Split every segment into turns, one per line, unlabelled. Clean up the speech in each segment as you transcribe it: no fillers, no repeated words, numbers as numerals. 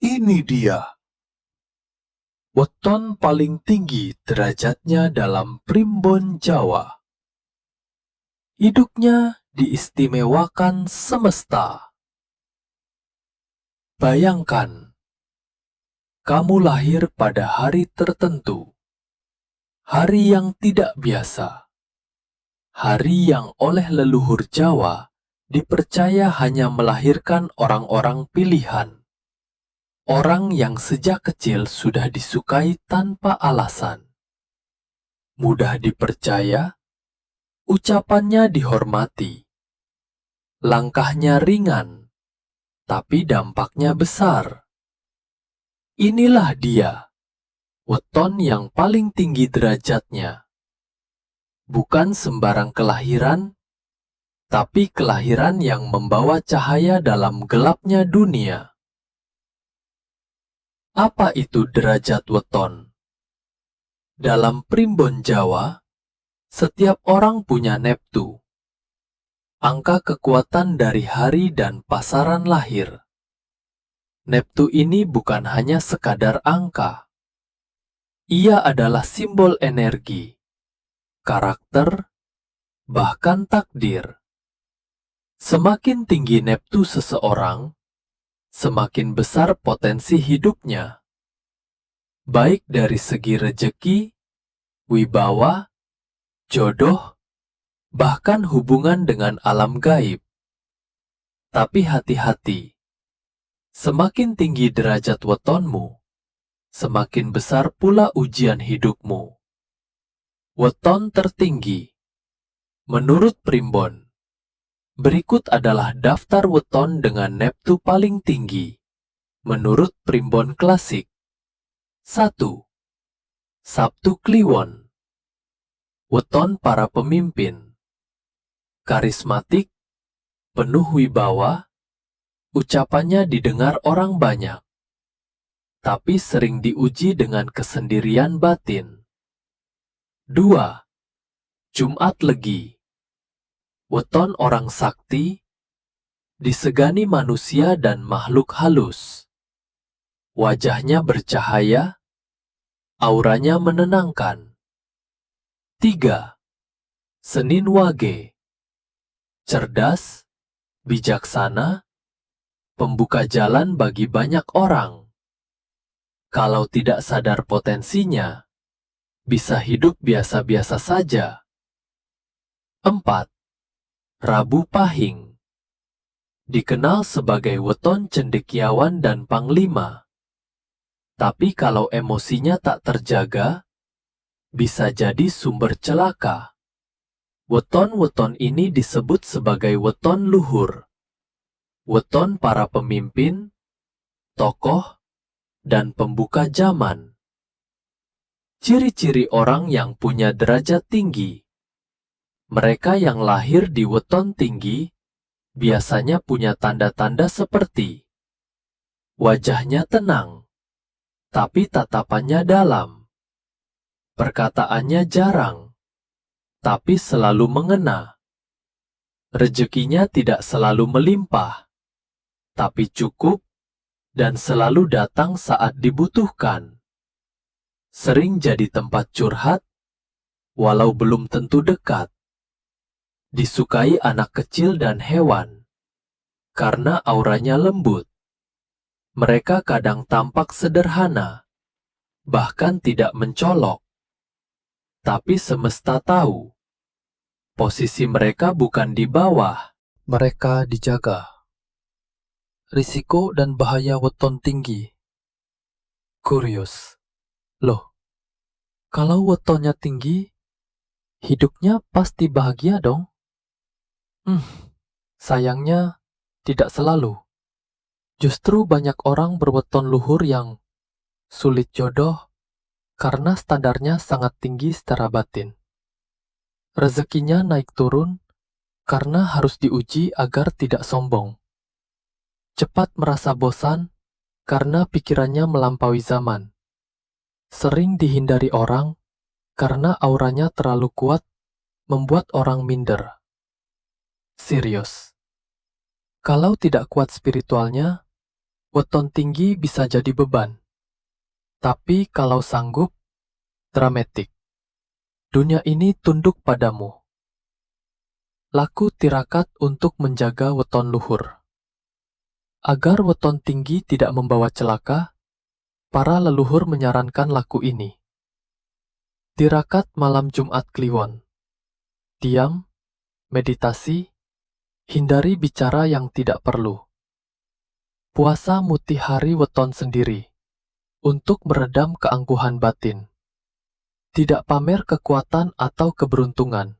Ini dia. Weton paling tinggi derajatnya dalam primbon Jawa. Hidupnya diistimewakan semesta. Bayangkan, kamu lahir pada hari tertentu. Hari yang tidak biasa. Hari yang oleh leluhur Jawa dipercaya hanya melahirkan orang-orang pilihan. Orang yang sejak kecil sudah disukai tanpa alasan. Mudah dipercaya, ucapannya dihormati. Langkahnya ringan, tapi dampaknya besar. Inilah dia, weton yang paling tinggi derajatnya. Bukan sembarang kelahiran, tapi kelahiran yang membawa cahaya dalam gelapnya dunia. Apa itu derajat weton? Dalam primbon Jawa, setiap orang punya neptu, angka kekuatan dari hari dan pasaran lahir. Neptu ini bukan hanya sekadar angka. Ia adalah simbol energi, karakter, bahkan takdir. Semakin tinggi neptu seseorang, semakin besar potensi hidupnya. Baik dari segi rejeki, wibawa, jodoh, bahkan hubungan dengan alam gaib. Tapi hati-hati, semakin tinggi derajat wetonmu, semakin besar pula ujian hidupmu. Weton tertinggi. Menurut primbon, berikut adalah daftar weton dengan neptu paling tinggi. Menurut primbon klasik. 1. Sabtu Kliwon. Weton para pemimpin. Karismatik, penuh wibawa, ucapannya didengar orang banyak, tapi sering diuji dengan kesendirian batin. 2. Jumat Legi. Weton orang sakti, disegani manusia dan makhluk halus. Wajahnya bercahaya, auranya menenangkan. 3. Senin Wage. Cerdas, bijaksana, pembuka jalan bagi banyak orang. Kalau tidak sadar potensinya, bisa hidup biasa-biasa saja. 4. Rabu Pahing. Dikenal sebagai weton cendekiawan dan panglima. Tapi kalau emosinya tak terjaga, bisa jadi sumber celaka. Weton-weton ini disebut sebagai weton luhur. Weton para pemimpin, tokoh, dan pembuka zaman. Ciri-ciri orang yang punya derajat tinggi. Mereka yang lahir di weton tinggi biasanya punya tanda-tanda seperti wajahnya tenang, tapi tatapannya dalam. Perkataannya jarang, tapi selalu mengena. Rezekinya tidak selalu melimpah, tapi cukup dan selalu datang saat dibutuhkan. Sering jadi tempat curhat, walau belum tentu dekat. Disukai anak kecil dan hewan, karena auranya lembut. Mereka kadang tampak sederhana, bahkan tidak mencolok. Tapi semesta tahu, posisi mereka bukan di bawah. Mereka dijaga. Risiko dan bahaya weton tinggi. Kurios. Loh, kalau wetonnya tinggi, hidupnya pasti bahagia dong? Sayangnya tidak selalu. Justru banyak orang berweton luhur yang sulit jodoh karena standarnya sangat tinggi secara batin. Rezekinya naik turun karena harus diuji agar tidak sombong. Cepat merasa bosan karena pikirannya melampaui zaman. Sering dihindari orang karena auranya terlalu kuat membuat orang minder. Serius. Kalau tidak kuat spiritualnya, Weton tinggi bisa jadi beban. Tapi kalau sanggup, dramatik. Dunia ini tunduk padamu. Laku tirakat untuk menjaga weton luhur. Agar weton tinggi tidak membawa celaka, para leluhur menyarankan laku ini. Tirakat malam Jumat Kliwon. Diam, meditasi, hindari bicara yang tidak perlu. Puasa muti hari weton sendiri, untuk meredam keangkuhan batin. Tidak pamer kekuatan atau keberuntungan,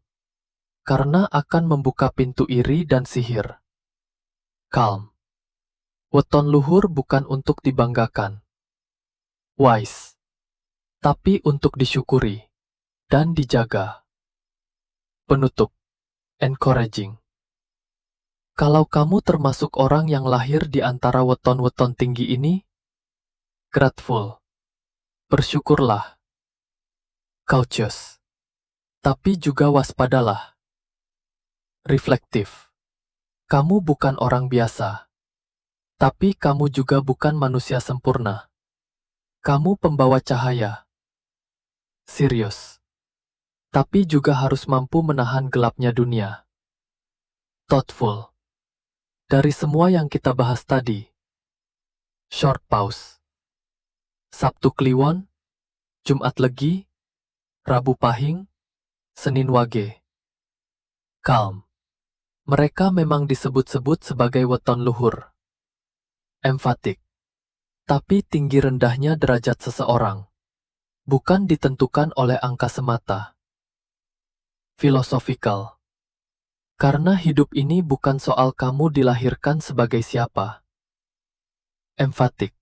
karena akan membuka pintu iri dan sihir. Calm. Weton luhur bukan untuk dibanggakan. Wise. Tapi untuk disyukuri dan dijaga. Penutup. Encouraging. Kalau kamu termasuk orang yang lahir di antara weton-weton tinggi ini, grateful. Bersyukurlah. Cautious. Tapi juga waspadalah. Reflektif. Kamu bukan orang biasa. Tapi kamu juga bukan manusia sempurna. Kamu pembawa cahaya. Serius. Tapi juga harus mampu menahan gelapnya dunia. Thoughtful. Dari semua yang kita bahas tadi. Short pause. Sabtu Kliwon, Jumat Legi, Rabu Pahing, Senin Wage. Calm. Mereka memang disebut-sebut sebagai weton luhur. Emphatic. Tapi tinggi rendahnya derajat seseorang bukan ditentukan oleh angka semata. Philosophical. Karena hidup ini bukan soal kamu dilahirkan sebagai siapa. Emphatic.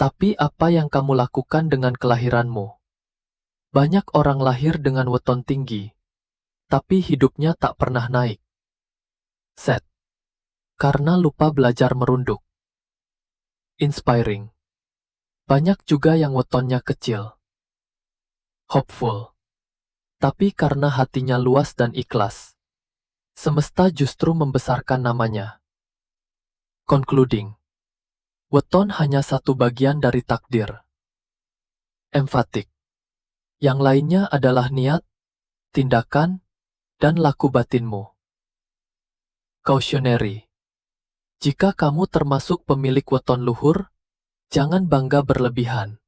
Tapi apa yang kamu lakukan dengan kelahiranmu. Banyak orang lahir dengan weton tinggi, tapi hidupnya tak pernah naik. Sad. Karena lupa belajar merunduk. Inspiring. Banyak juga yang wetonnya kecil. Hopeful. Tapi karena hatinya luas dan ikhlas, semesta justru membesarkan namanya. Concluding. Weton hanya satu bagian dari takdir. Emphatic. Yang lainnya adalah niat, tindakan, dan laku batinmu. Cautionary. Jika kamu termasuk pemilik weton luhur, jangan bangga berlebihan.